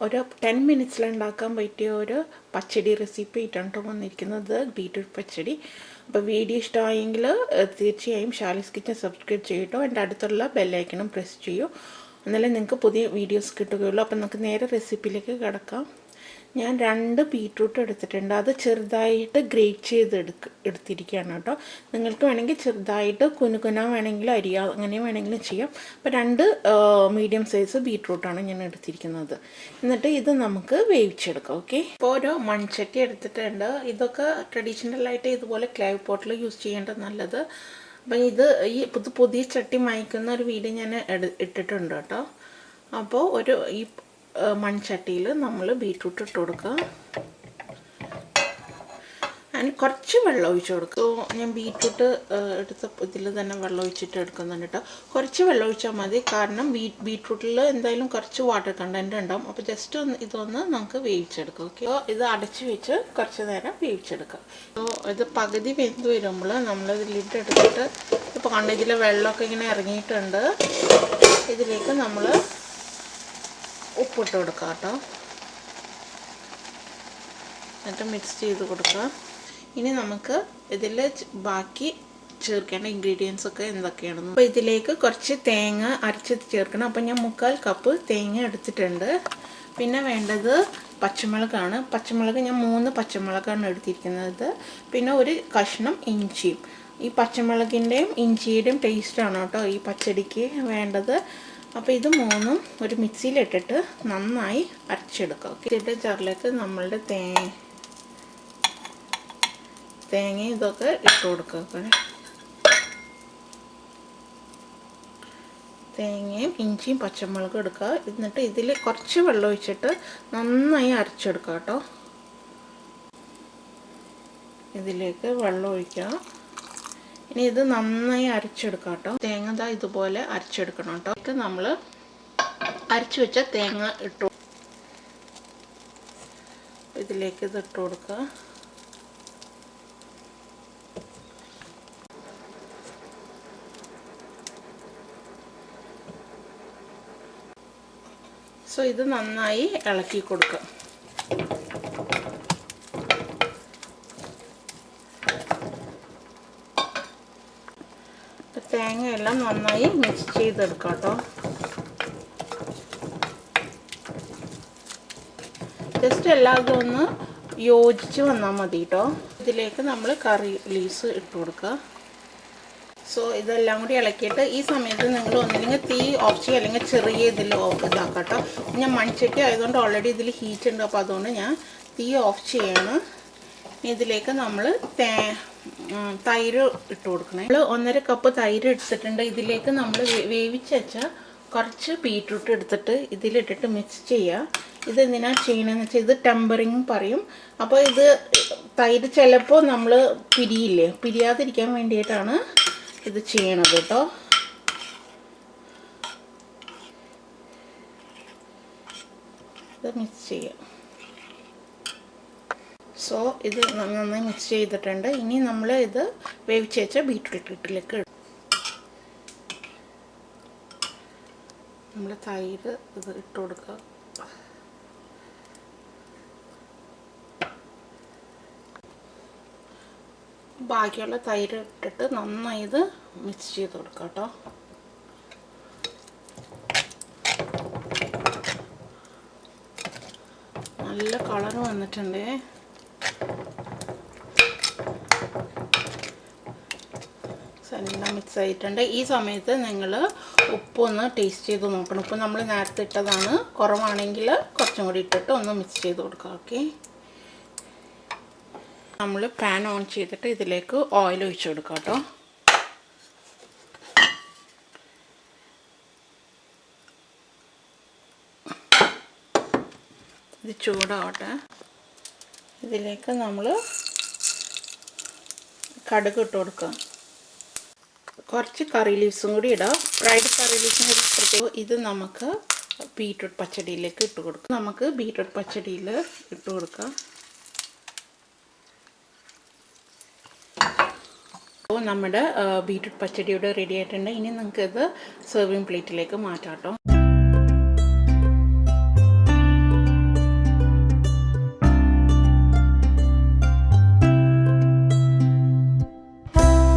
ഒരു 10 മിനിറ്റ്സിൽ ഉണ്ടാക്കാൻ പറ്റിയ ഒരു പച്ചടി റെസിപ്പി ഇട്ടാണ് വന്നിരിക്കുന്നത്, ബീറ്റ്റൂട്ട് പച്ചടി. അപ്പോൾ വീഡിയോ ഇഷ്ടമായെങ്കിൽ തീർച്ചയായും ഷാലിസ് കിച്ചൻ സബ്സ്ക്രൈബ് ചെയ്യട്ടോ, എൻ്റെ അടുത്തുള്ള ബെല്ലൈക്കണും പ്രസ് ചെയ്യൂ, എന്നാലേ നിങ്ങൾക്ക് പുതിയ വീഡിയോസ് കിട്ടുകയുള്ളൂ. അപ്പോൾ നമുക്ക് നേരെ റെസിപ്പിയിലേക്ക് കിടക്കാം. ഞാൻ 2 ബീറ്റ്റൂട്ട് എടുത്തിട്ടുണ്ട്. അത് ചെറുതായിട്ട് ഗ്രേറ്റ് ചെയ്ത് എടുത്തിരിക്കുകയാണ് കേട്ടോ. നിങ്ങൾക്ക് വേണമെങ്കിൽ ചെറുതായിട്ട് കുനുകുന വേണമെങ്കിൽ അരിയാ, അങ്ങനെ വേണമെങ്കിലും ചെയ്യാം. അപ്പോൾ 2 മീഡിയം സൈസ് ബീറ്റ്റൂട്ടാണ് ഞാൻ എടുത്തിരിക്കുന്നത്. എന്നിട്ട് ഇത് നമുക്ക് വേവിച്ചെടുക്കാം. ഓക്കെ, ഇപ്പോൾ ഒരു മൺചട്ടി എടുത്തിട്ടുണ്ട്. ഇതൊക്കെ ട്രഡീഷണലായിട്ട് ഇതുപോലെ ക്ലേവ് പോട്ടിൽ യൂസ് ചെയ്യേണ്ടത് നല്ലത്. അപ്പം ഇത് ഈ പുതിയ ചട്ടി മായ്ക്കുന്ന ഒരു വീഡിയോ ഞാൻ ഇട്ടിട്ടുണ്ട് കേട്ടോ. അപ്പോൾ ഈ മൺചട്ടിയിൽ നമ്മൾ ബീറ്റ്റൂട്ട് ഇട്ട് കൊടുക്കുക. അതിന് കുറച്ച് വെള്ളം ഒഴിച്ച് കൊടുക്കുക. ഞാൻ ബീറ്റ്റൂട്ട് എടുത്ത ഇതിൽ തന്നെ വെള്ളം ഒഴിച്ചിട്ട് എടുക്കുന്നുണ്ട് കേട്ടോ. കുറച്ച് വെള്ളം ഒഴിച്ചാൽ മതി, കാരണം ബീറ്റ്റൂട്ടിൽ എന്തായാലും കുറച്ച് വാട്ടർ കണ്ടൻറ്റ് ഉണ്ടാവും. അപ്പോൾ ജസ്റ്റ് ഇതൊന്ന് നമുക്ക് വേവിച്ചെടുക്കാം. ഓക്കെ, ഇത് അടച്ച് വെച്ച് കുറച്ച് നേരം വേവിച്ചെടുക്കാം. അപ്പോൾ ഇത് പകുതി വെന്ത് വരുമ്പോൾ നമ്മളിത് ലിഡ് എടുത്തിട്ട്, ഇപ്പോൾ കണ്ട ഇതിലെ വെള്ളമൊക്കെ ഇങ്ങനെ ഇറങ്ങിയിട്ടുണ്ട്, ഇതിലേക്ക് നമ്മൾ ഉപ്പിട്ട് കൊടുക്കുക കേട്ടോ. എന്നിട്ട് മിക്സ് ചെയ്ത് കൊടുക്കുക. ഇനി നമുക്ക് ഇതിൽ ബാക്കി ചേർക്കേണ്ട ഇൻഗ്രീഡിയൻസ് ഒക്കെ എന്തൊക്കെയാണെന്ന്. അപ്പോൾ ഇതിലേക്ക് കുറച്ച് തേങ്ങ അരച്ച് ചേർക്കണം. അപ്പോൾ ഞാൻ 3/4 കപ്പ് തേങ്ങ എടുത്തിട്ടുണ്ട്. പിന്നെ വേണ്ടത് പച്ചമുളകാണ്. പച്ചമുളക് ഞാൻ 3 പച്ചമുളകാണ് എടുത്തിരിക്കുന്നത്. പിന്നെ ഒരു കഷ്ണം ഇഞ്ചിയും. ഈ പച്ചമുളകിൻ്റെയും ഇഞ്ചിയുടെയും ടേസ്റ്റാണ് കേട്ടോ ഈ പച്ചടിക്ക് വേണ്ടത്. അപ്പോൾ ഇത് 3ഉം ഒരു മിക്സിയിലിട്ടിട്ട് നന്നായി അരച്ചെടുക്കുക. ഇതിൻ്റെ ജാറിലേക്ക് നമ്മളുടെ തേങ്ങ ഇതൊക്കെ ഇട്ട് കൊടുക്കുക. തേങ്ങയും ഇഞ്ചിയും പച്ചമുളകും എടുക്കുക. എന്നിട്ട് ഇതിൽ കുറച്ച് വെള്ളം ഒഴിച്ചിട്ട് നന്നായി അരച്ചെടുക്കുക കേട്ടോ. ഇതിലേക്ക് വെള്ളം ഒഴിക്കുക. ഇനി ഇത് നന്നായി അരച്ചെടുക്കാം കേട്ടോ. തേങ്ങ ഇതുപോലെ അരച്ചെടുക്കണം കേട്ടോ. നമ്മൾ അരച്ചു വെച്ച തേങ്ങ ഇട്ടു, ഇതിലേക്ക് ഇത് ഇട്ട് കൊടുക്കുക. സോ ഇത് നന്നായി ഇളക്കി കൊടുക്കുക. തേങ്ങയെല്ലാം നന്നായി മിക്സ് ചെയ്തെടുക്കാം കേട്ടോ. ജസ്റ്റ് എല്ലാതും ഒന്ന് യോജിച്ച് വന്നാൽ മതി കേട്ടോ. ഇതിലേക്ക് നമ്മൾ കറി ലീവ്സ് ഇട്ട് കൊടുക്കുക. സോ ഇതെല്ലാം കൂടി ഇളക്കിയിട്ട് ഈ സമയത്ത് നിങ്ങൾ ഒന്നില്ലെങ്കിൽ തീ ഓഫ് ചെയ്യുക, അല്ലെങ്കിൽ ചെറിയ ഇതിൽ ഇതാക്കാം കേട്ടോ. ഞാൻ മൺചട്ടി ആയതുകൊണ്ട് ഓൾറെഡി ഇതിൽ ഹീറ്റ് ഉണ്ട്, അപ്പോൾ അതുകൊണ്ട് ഞാൻ തീ ഓഫ് ചെയ്യാണ്. ഇതിലേക്ക് നമ്മൾ തൈര് ഇട്ട് കൊടുക്കണേ. നമ്മൾ 1.5 കപ്പ് തൈര് എടുത്തിട്ടുണ്ട്. ഇതിലേക്ക് നമ്മൾ വേവിച്ച് വെച്ചാൽ കുറച്ച് ബീറ്റ്റൂട്ട് എടുത്തിട്ട് ഇതിലിട്ടിട്ട് മിക്സ് ചെയ്യുക. ഇതെന്തിനാണ് ചെയ്യണമെന്ന് വെച്ചാൽ ഇത് ടെമ്പറിങ് പറയും. അപ്പോൾ ഇത് തൈര് ചിലപ്പോൾ നമ്മൾ പിരിയാതിരിക്കാൻ വേണ്ടിയിട്ടാണ് ഇത് ചെയ്യണത് കേട്ടോ. ഇത് മിക്സ് ചെയ്യുക. സോ ഇത് നന്നായി മിക്സ് ചെയ്തിട്ടുണ്ട്. ഇനി നമ്മൾ ഇത് വേവിച്ച് വെച്ച ബീറ്റ്റൂട്ടിലേക്ക് നമ്മൾ തൈര് ഇത് ഇട്ട് കൊടുക്കുക. ബാക്കിയുള്ള തൈര് ഇട്ടിട്ട് നന്നായി ഇത് മിക്സ് ചെയ്ത് കൊടുക്കുക കേട്ടോ. നല്ല കളർ വന്നിട്ടുണ്ട്. എല്ലാം മിക്സ് ആയിട്ടുണ്ട്. ഈ സമയത്ത് നിങ്ങൾ ഉപ്പൊന്ന് ടേസ്റ്റ് ചെയ്ത് നോക്കണം. ഉപ്പ് നമ്മൾ നേരത്തെ ഇട്ടതാണ്, കുറവാണെങ്കിൽ കുറച്ചും കൂടി ഇട്ടിട്ട് ഒന്ന് മിക്സ് ചെയ്ത് കൊടുക്കുക. ഓക്കെ, നമ്മൾ പാൻ ഓൺ ചെയ്തിട്ട് ഇതിലേക്ക് ഓയിൽ ഒഴിച്ച് കൊടുക്കുക കേട്ടോ. ഇത് ചൂടാവട്ടെ. ഇതിലേക്ക് നമ്മൾ കടുക് ഇട്ട് കൊടുക്കുക. കുറച്ച് കറി ലീവ്സും കൂടി ഇടാം. ഫ്രൈഡ് കറി ലീവ്സിന് ഇട്ടിട്ട് ഇത് നമുക്ക് ബീറ്റ്റൂട്ട് പച്ചടിയിലേക്ക് ഇട്ട് കൊടുക്കാം. നമുക്ക് ബീറ്റ്റൂട്ട് പച്ചടിയിൽ ഇട്ട് കൊടുക്കാം. അപ്പോൾ നമ്മുടെ ബീറ്റ്റൂട്ട് പച്ചടി ഇവിടെ റെഡി ആയിട്ടുണ്ട്. ഇനി നിങ്ങൾക്ക് ഇത് സെർവിങ് പ്ലേറ്റിലേക്ക് മാറ്റാം കേട്ടോ.